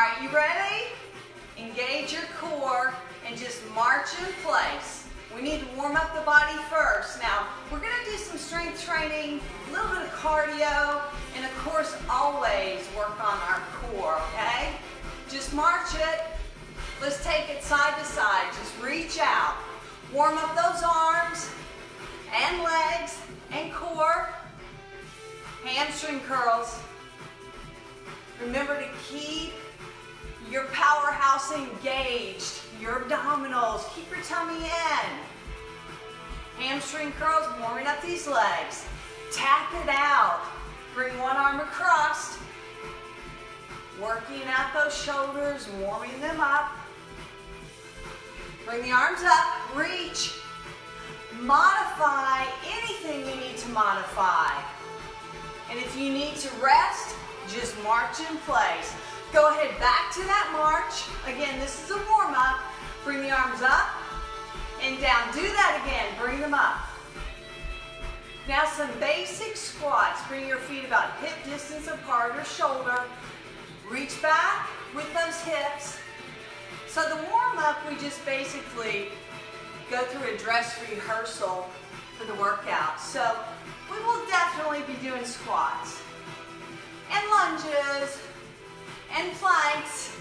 right, you ready? Engage your core and just march in place. We need to warm up the body first. Now, we're going to do some strength training, a little bit of cardio, and of course, always work on our core, okay? Just march it. Let's take it side to side. Just reach out. Warm up those arms and legs and core. Hamstring curls. Remember to keep your powerhouse engaged. Your abdominals. Keep your tummy in. Hamstring curls, warming up these legs. Tap it out. Bring one arm across. Working out those shoulders, warming them up. Bring the arms up, reach. Modify anything you need to modify. And if you need to rest, just march in place. Go ahead, back to that march. Again, this is a warm-up. Bring the arms up and down. Do that again, bring them up. Now some basic squats. Bring your feet about hip distance apart or shoulder. Reach back with those hips. So the warm-up, we just basically go through a dress rehearsal for the workout. So we will definitely be doing squats and lunges and planks.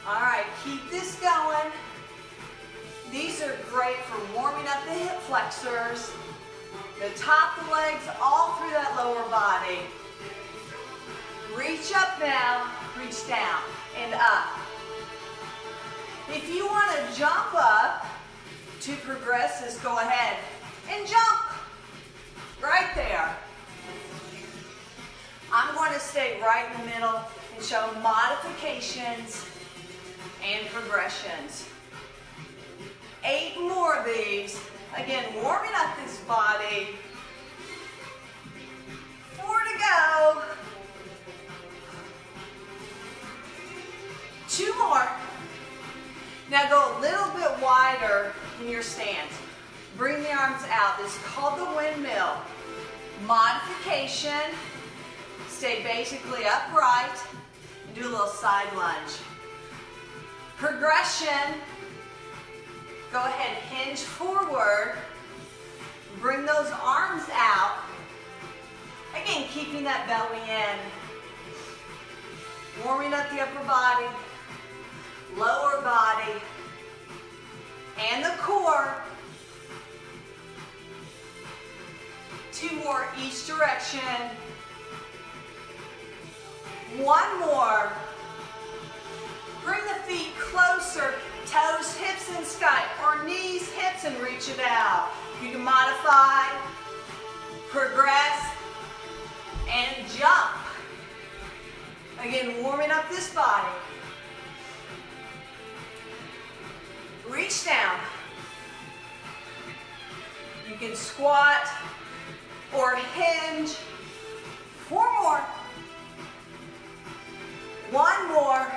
All right, keep this going. These are great for warming up the hip flexors, the top of the legs, all through that lower body. Reach up now, reach down and up. If you want to jump up to progress this, go ahead and jump right there. I'm going to stay right in the middle and show modifications and progressions. 8 more of these. Again, warming up this body. 4 to go. 2 more. Now go a little bit wider in your stance. Bring the arms out. This is called the windmill. Modification. Stay basically upright. And do a little side lunge. Progression. Go ahead, hinge forward. Bring those arms out. Again, keeping that belly in. Warming up the upper body, lower body, and the core. 2 more each direction. 1 more. Bring the feet closer, toes, hips, and sky, or knees, hips, and reach it out. You can modify, progress, and jump. Again, warming up this body. Reach down. You can squat or hinge. 4 more. 1 more.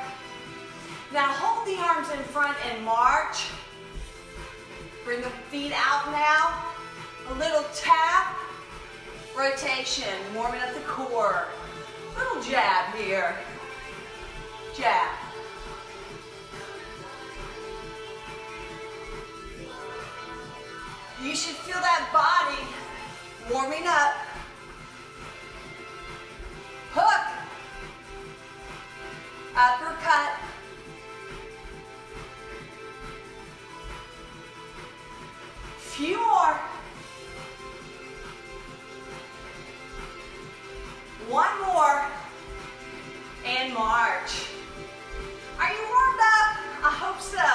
Now hold the arms in front and march. Bring the feet out now. A little tap. Rotation, warming up the core. Little jab here. Jab. You should feel that body warming up. Hook. Uppercut. Few more. 1 more. And march. Are you warmed up? I hope so.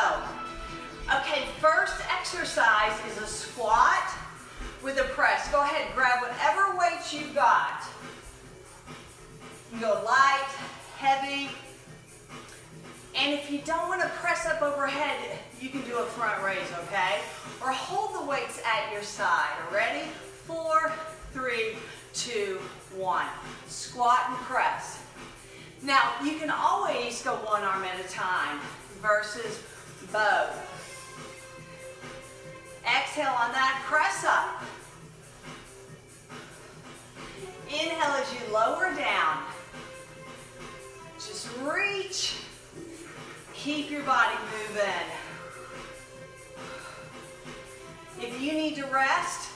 Okay, first exercise is a squat with a press. Go ahead, grab whatever weight you've got. You can go light, heavy. And if you don't want to press up overhead, you can do a front raise, okay? Or hold the weights at your side. Ready? 4, 3, 2, 1. Squat and press. Now, you can always go 1 arm at a time versus both. Exhale on that, press up. Inhale as you lower down. Just reach. Keep your body moving. If you need to rest,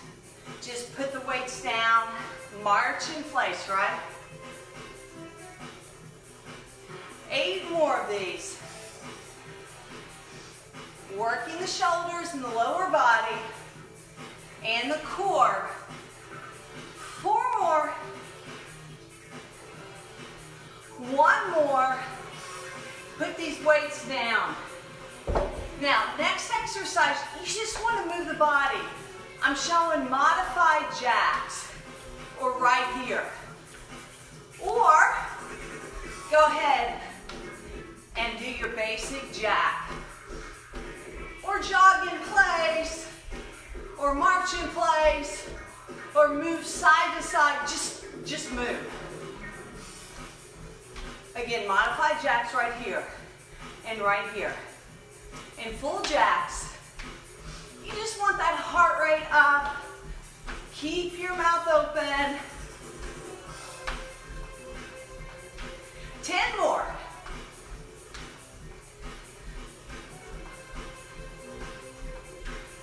just put the weights down, march in place, right? 8 more of these. Working the shoulders and the lower body and the core. 4 more. 1 more. Put these weights down. Now, next exercise, you just want to move the body. I'm showing modified jacks, or right here. Or, go ahead and do your basic jack. Or jog in place, or march in place, or move side to side, just move. Again, modified jacks right here, and right here. In full jacks, you just want that heart rate up. Keep your mouth open. 10 more.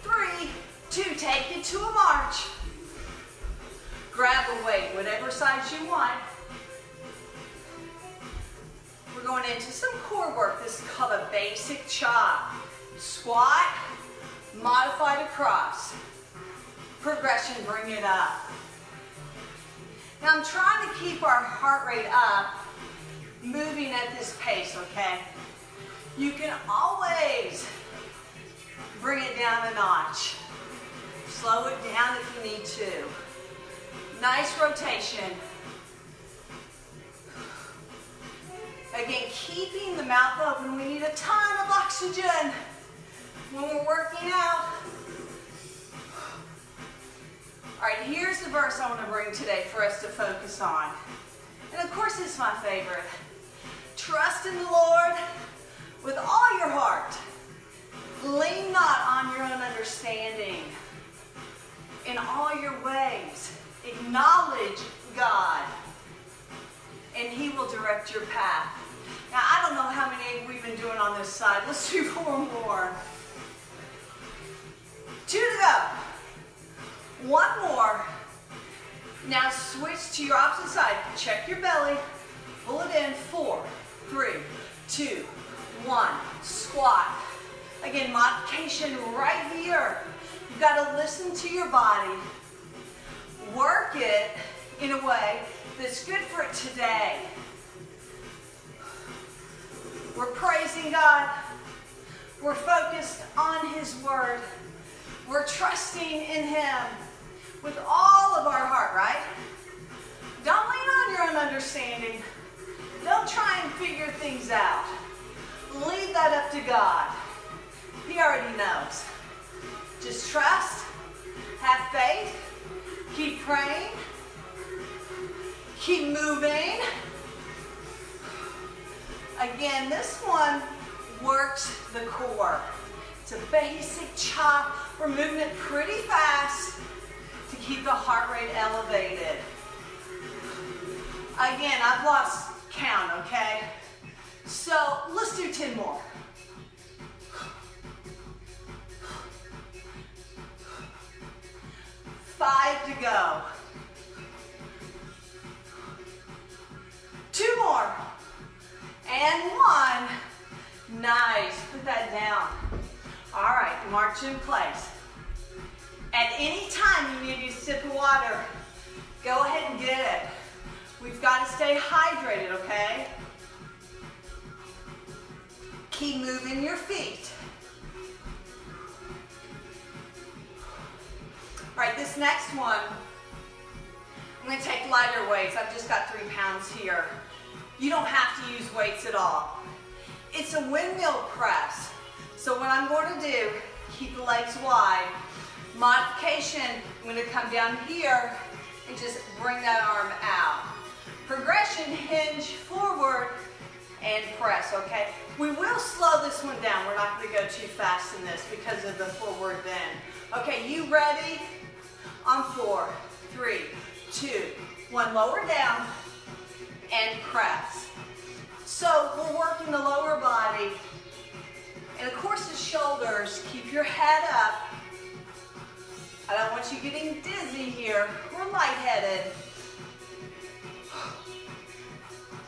3, 2, take it to a march. Grab a weight, whatever size you want. We're going into some core work. This is called a basic chop. Squat, modified across. Progression, bring it up. Now I'm trying to keep our heart rate up, moving at this pace, okay? You can always bring it down a notch. Slow it down if you need to. Nice rotation. Again, keeping the mouth open. We need a ton of oxygen when we're working out. All right, here's the verse I want to bring today for us to focus on. And of course, it's my favorite. Trust in the Lord with all your heart. Lean not on your own understanding. In all your ways, acknowledge God, and He will direct your path. Now, I don't know how many we've been doing on this side. Let's do 4 more. 2 to go. 1 more. Now switch to your opposite side. Check your belly. Pull it in. 4, 3, 2, 1. Squat. Again, modification right here. You've got to listen to your body. Work it in a way that's good for it today. We're praising God. We're focused on His Word. We're trusting in Him with all of our heart, right? Don't lean on your own understanding. Don't try and figure things out. Leave that up to God. He already knows. Just trust, have faith, keep praying, keep moving. Again, this one works the core. It's a basic chop. We're moving it pretty fast to keep the heart rate elevated. Again, I've lost count, okay? So let's do 10 more. 5 to go. 2 more. And 1. Nice. Put that down. All right, march in place. At any time you need a sip of water, go ahead and get it. We've got to stay hydrated, okay? Keep moving your feet. All right, this next one, I'm going to take lighter weights. I've just got 3 pounds here. You don't have to use weights at all. It's a windmill press. So what I'm going to do, keep the legs wide. Modification, I'm going to come down here and just bring that arm out. Progression, hinge forward and press, okay? We will slow this one down. We're not going to go too fast in this because of the forward bend. Okay, you ready? On 4, 3, 2, 1. Lower down and press. So we're working the lower body. And of course the shoulders. Keep your head up. I don't want you getting dizzy here. We're lightheaded.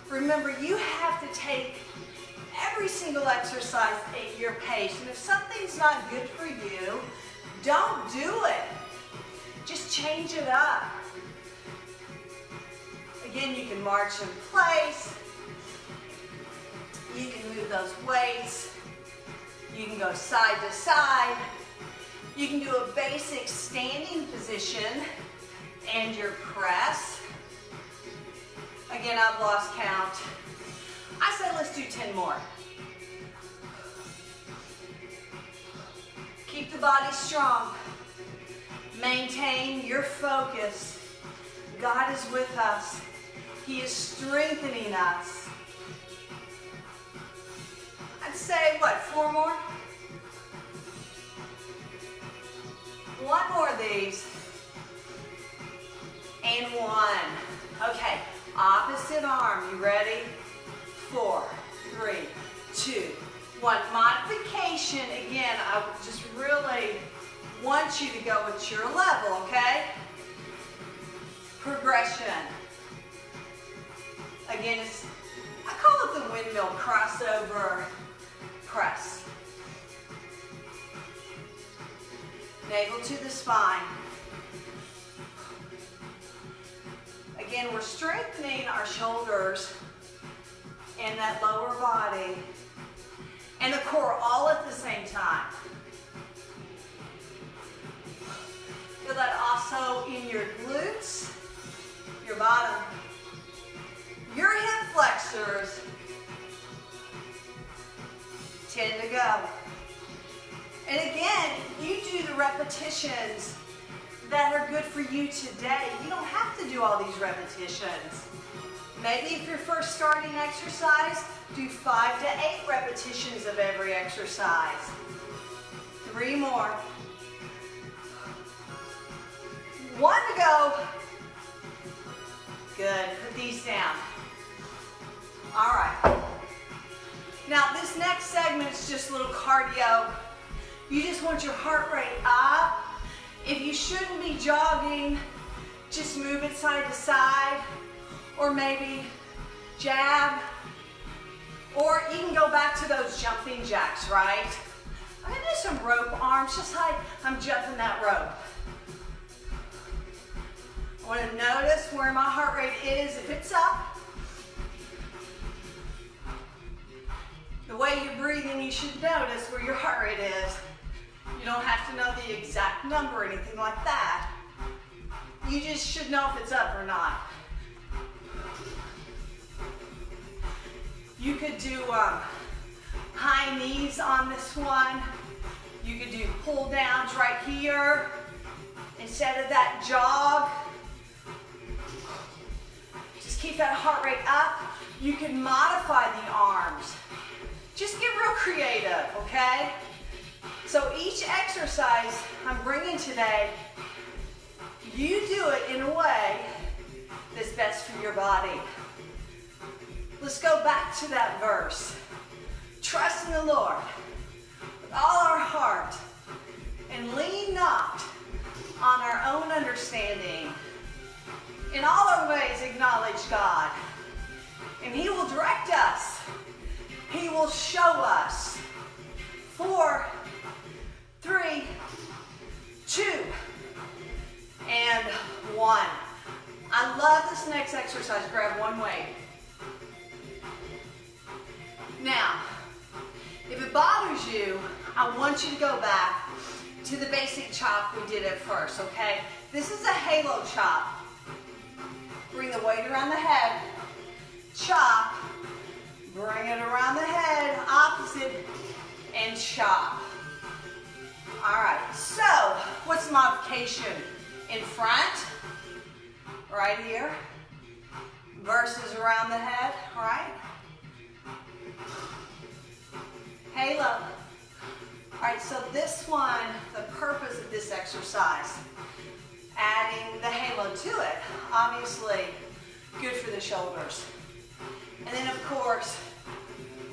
Remember, you have to take every single exercise at your pace. And if something's not good for you, don't do it. Just change it up. Again, you can march in place. You can move those weights. You can go side to side. You can do a basic standing position and your press. Again, I've lost count. I said let's do 10 more. Keep the body strong. Maintain your focus. God is with us. He is strengthening us. I'd say, what, 4 more? 1 more of these. And 1. Okay, opposite arm. You ready? 4, 3, 2, 1. Modification. Again, I just really want you to go with your level, okay? Progression. Again, I call it the windmill crossover press. Navel to the spine. Again, we're strengthening our shoulders and that lower body and the core all at the same time. Feel that also in your glutes, your bottom, your hip flexors. 10 to go. And again, you do the repetitions that are good for you today. You don't have to do all these repetitions. Maybe if you're first starting exercise, do 5 to 8 repetitions of every exercise. 3 more. 1 to go. Good. Put these down. All right. Now this next segment is just a little cardio. You just want your heart rate up. If you shouldn't be jogging, just move it side to side, or maybe jab, or you can go back to those jumping jacks, right? I'm gonna do some rope arms, just like I'm jumping that rope. I want to notice where my heart rate is. If it's up, the way you're breathing, you should notice where your heart rate is. You don't have to know the exact number or anything like that. You just should know if it's up or not. You could do high knees on this one. You could do pull downs right here instead of that jog. Just keep that heart rate up. You can modify the arms. Just get real creative, okay? So each exercise I'm bringing today, you do it in a way that's best for your body. Let's go back to that verse. Trust in the Lord with all our heart and lean not on our own understanding. In all our ways acknowledge God, and He will direct us. He will show us. 4, 3, 2, and 1. I love this next exercise. Grab one weight. Now, if it bothers you, I want you to go back to the basic chop we did at first, okay? This is a halo chop. Bring the weight around the head, chop, bring it around the head, opposite, and chop. All right, so what's the modification? In front, right here, versus around the head, all right? Halo. All right, so this one, the purpose of this exercise, adding the halo to it, obviously good for the shoulders. And then of course,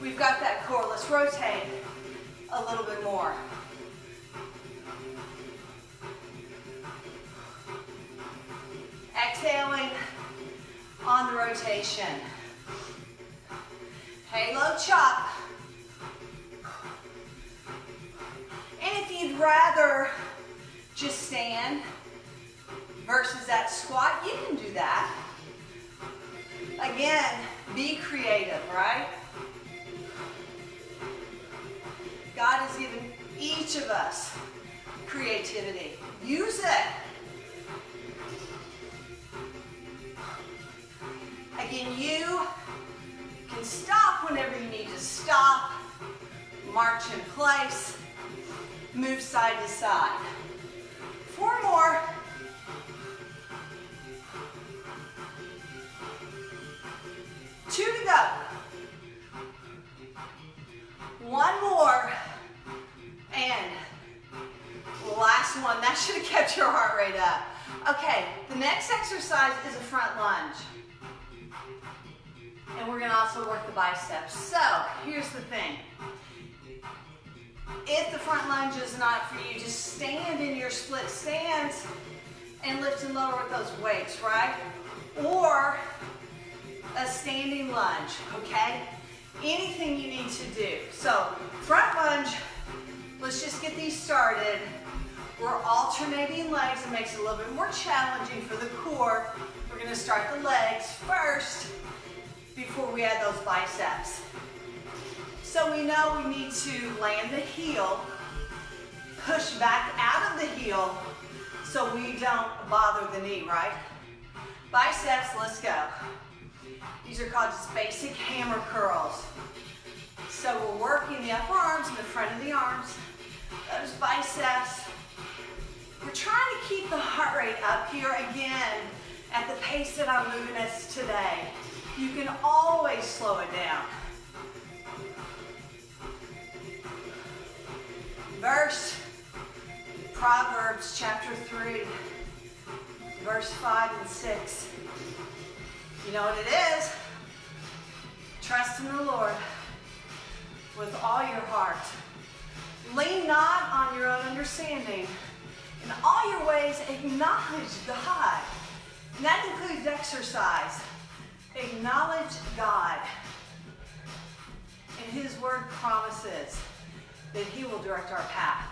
We've got that core. Let's rotate a little bit more. Exhaling on the rotation. Halo chop. And if you'd rather just stand versus that squat, you can do that. Again, be creative, right? God has given each of us creativity. Use it. Again, you can stop whenever you need to stop. March in place. Move side to side. 4 more. Two to go. 1 more. And last one. That should have kept your heart rate up. Okay, the next exercise is a front lunge. And we're going to also work the biceps. So, here's the thing. If the front lunge is not for you, just stand in your split stance and lift and lower with those weights, right? Or a standing lunge, okay? Anything you need to do. So, front lunge, let's just get these started. We're alternating legs. It makes it a little bit more challenging for the core. We're going to start the legs first before we add those biceps. So we know we need to land the heel, push back out of the heel so we don't bother the knee, right? Biceps, let's go. These are called just basic hammer curls. So we're working the upper arms and the front of the arms, those biceps. We're trying to keep the heart rate up here again at the pace that I'm moving us today. You can always slow it down. Verse, Proverbs chapter 3, verse 5 and 6. You know what it is? Trust in the Lord with all your heart. Lean not on your own understanding. In all your ways, acknowledge God. And that includes exercise. Acknowledge God. And His word promises that He will direct our path.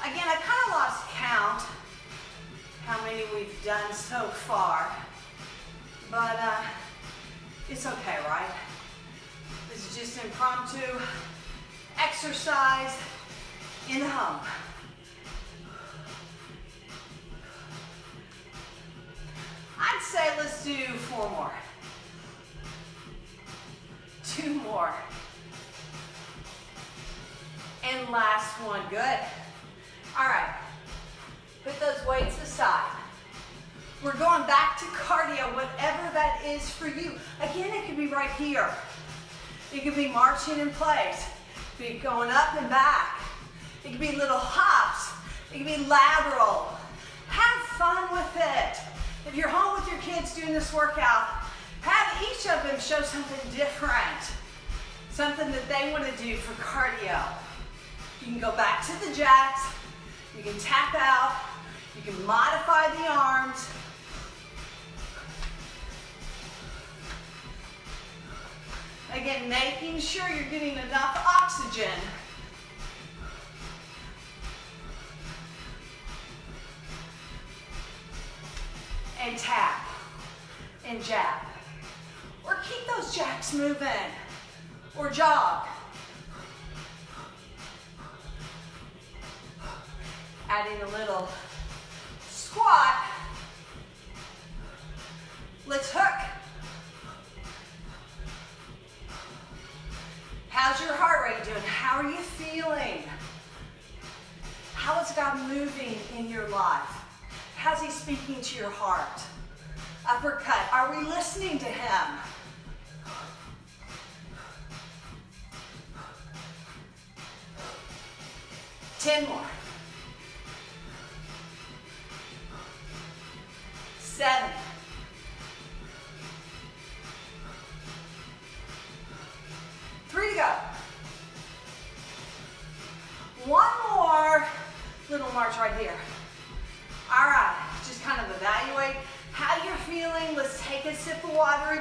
Again, I kind of lost count how many we've done so far. But it's okay, right? This is just impromptu exercise in the home. I'd say let's do 4 more. 2 more. And last one, good. All right, put those weights aside. We're going back to cardio, whatever that is for you. Again, it could be right here. It could be marching in place. It could be going up and back. It could be little hops. It could be lateral. Have fun with it. If you're home with your kids doing this workout, have each of them show something different. Something that they want to do for cardio. You can go back to the jacks. You can tap out. You can modify the arms. Again, making sure you're getting enough oxygen. And tap and jab. Or keep those jacks moving. Or jog. Adding a little squat. Let's hook. How's your heart rate doing? How are you feeling? How is God moving in your life? How's He speaking to your heart? Uppercut. Are we listening to Him? Ten more. 7. go. One more little march right here. All right, just kind of evaluate how you're feeling. Let's take a sip of water